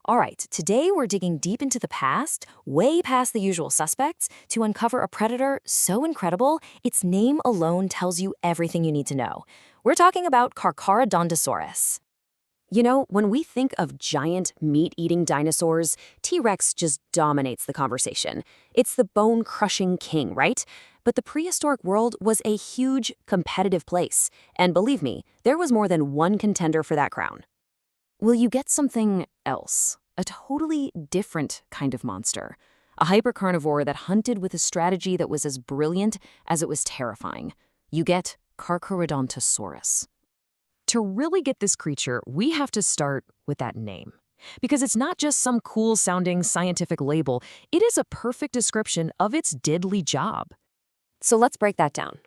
All right, today we're digging deep into the past, way past the usual suspects, to uncover a predator so incredible, its name alone tells you everything you need to know. We're talking about Carcharodontosaurus. You know, when we think of giant, meat-eating dinosaurs, T-Rex just dominates the conversation. It's the bone-crushing king, right? But the prehistoric world was a huge, competitive place. And believe me, there was more than one contender for that crown. Will you get something else? A totally different kind of monster. A hypercarnivore that hunted with a strategy that was as brilliant as it was terrifying. You get Carcharodontosaurus. To really get this creature, we have to start with that name. Because it's not just some cool-sounding scientific label, it is a perfect description of its deadly job. So let's break that down.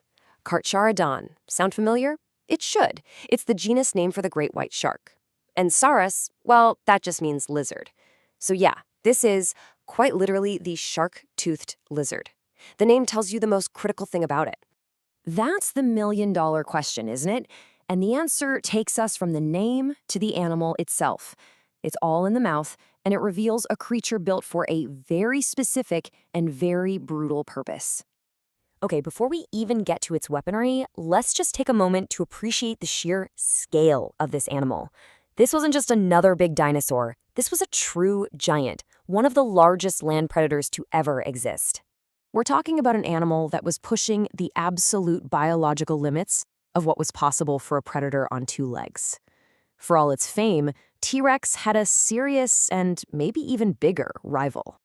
Carcharodon. Sound familiar? It should. It's the genus name for the great white shark. And saurus, well, that just means lizard. So yeah, this is, quite literally, the shark-toothed lizard. The name tells you the most critical thing about it. That's the million-dollar question, isn't it? And the answer takes us from the name to the animal itself. It's all in the mouth, and it reveals a creature built for a very specific and very brutal purpose. Okay, before we even get to its weaponry, let's just take a moment to appreciate the sheer scale of this animal. This wasn't just another big dinosaur. This was a true giant, one of the largest land predators to ever exist. We're talking about an animal that was pushing the absolute biological limits of what was possible for a predator on two legs. For all its fame, T-Rex had a serious and maybe even bigger rival.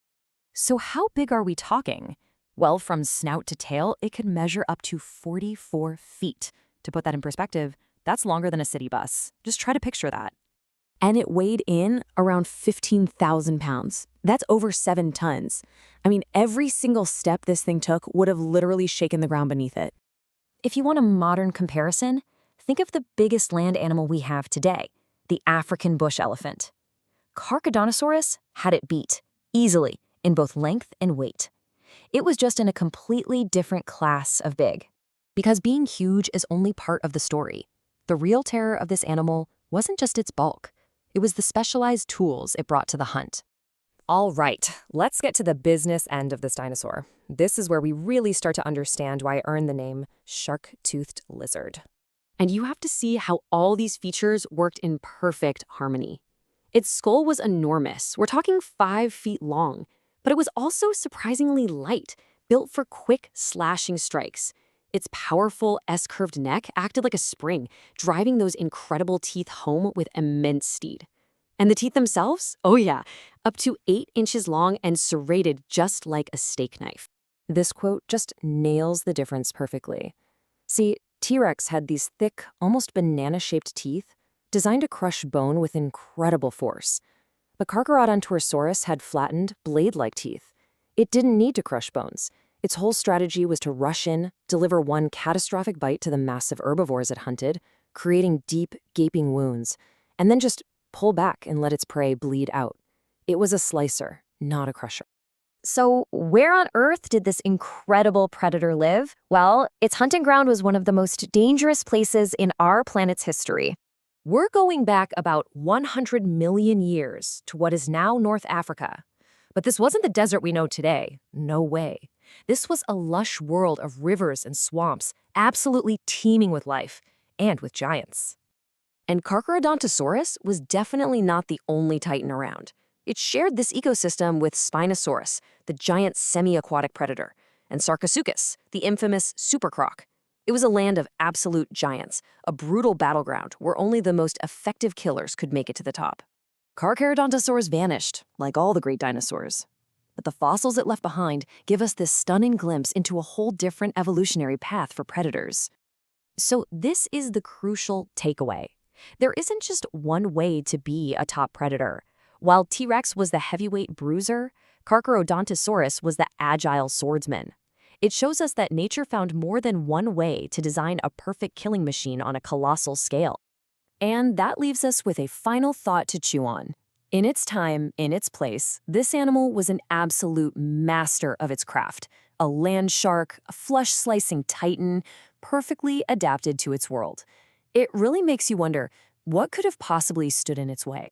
So how big are we talking? Well, from snout to tail, it could measure up to 44 feet. To put that in perspective, that's longer than a city bus. Just try to picture that. And it weighed in around 15,000 pounds. That's over 7 tons. I mean, every single step this thing took would have literally shaken the ground beneath it. If you want a modern comparison, think of the biggest land animal we have today, the African bush elephant. Carcharodontosaurus had it beat, easily, in both length and weight. It was just in a completely different class of big. Because being huge is only part of the story. The real terror of this animal wasn't just its bulk. It was the specialized tools it brought to the hunt. All right, let's get to the business end of this dinosaur. This is where we really start to understand why it earned the name shark-toothed lizard. And you have to see how all these features worked in perfect harmony. Its skull was enormous. We're talking 5 feet long. But it was also surprisingly light, built for quick slashing strikes. Its powerful S-curved neck acted like a spring, driving those incredible teeth home with immense speed. And the teeth themselves? Oh yeah, up to 8 inches long and serrated just like a steak knife. This quote just nails the difference perfectly. See, T-Rex had these thick, almost banana-shaped teeth designed to crush bone with incredible force. But Carcharodontosaurus had flattened, blade-like teeth. It didn't need to crush bones. Its whole strategy was to rush in, deliver one catastrophic bite to the massive herbivores it hunted, creating deep, gaping wounds, and then just pull back and let its prey bleed out. It was a slicer, not a crusher. So where on Earth did this incredible predator live? Well, its hunting ground was one of the most dangerous places in our planet's history. We're going back about 100 million years to what is now North Africa. But this wasn't the desert we know today. No way. This was a lush world of rivers and swamps, absolutely teeming with life, and with giants. And Carcharodontosaurus was definitely not the only titan around. It shared this ecosystem with Spinosaurus, the giant semi-aquatic predator, and Sarcosuchus, the infamous supercroc. It was a land of absolute giants, a brutal battleground where only the most effective killers could make it to the top. Carcharodontosaurus vanished, like all the great dinosaurs. But the fossils it left behind give us this stunning glimpse into a whole different evolutionary path for predators. So this is the crucial takeaway. There isn't just one way to be a top predator. While T-Rex was the heavyweight bruiser, Carcharodontosaurus was the agile swordsman. It shows us that nature found more than one way to design a perfect killing machine on a colossal scale. And that leaves us with a final thought to chew on. In its time, in its place, this animal was an absolute master of its craft. A land shark, a flesh-slicing titan, perfectly adapted to its world. It really makes you wonder, what could have possibly stood in its way?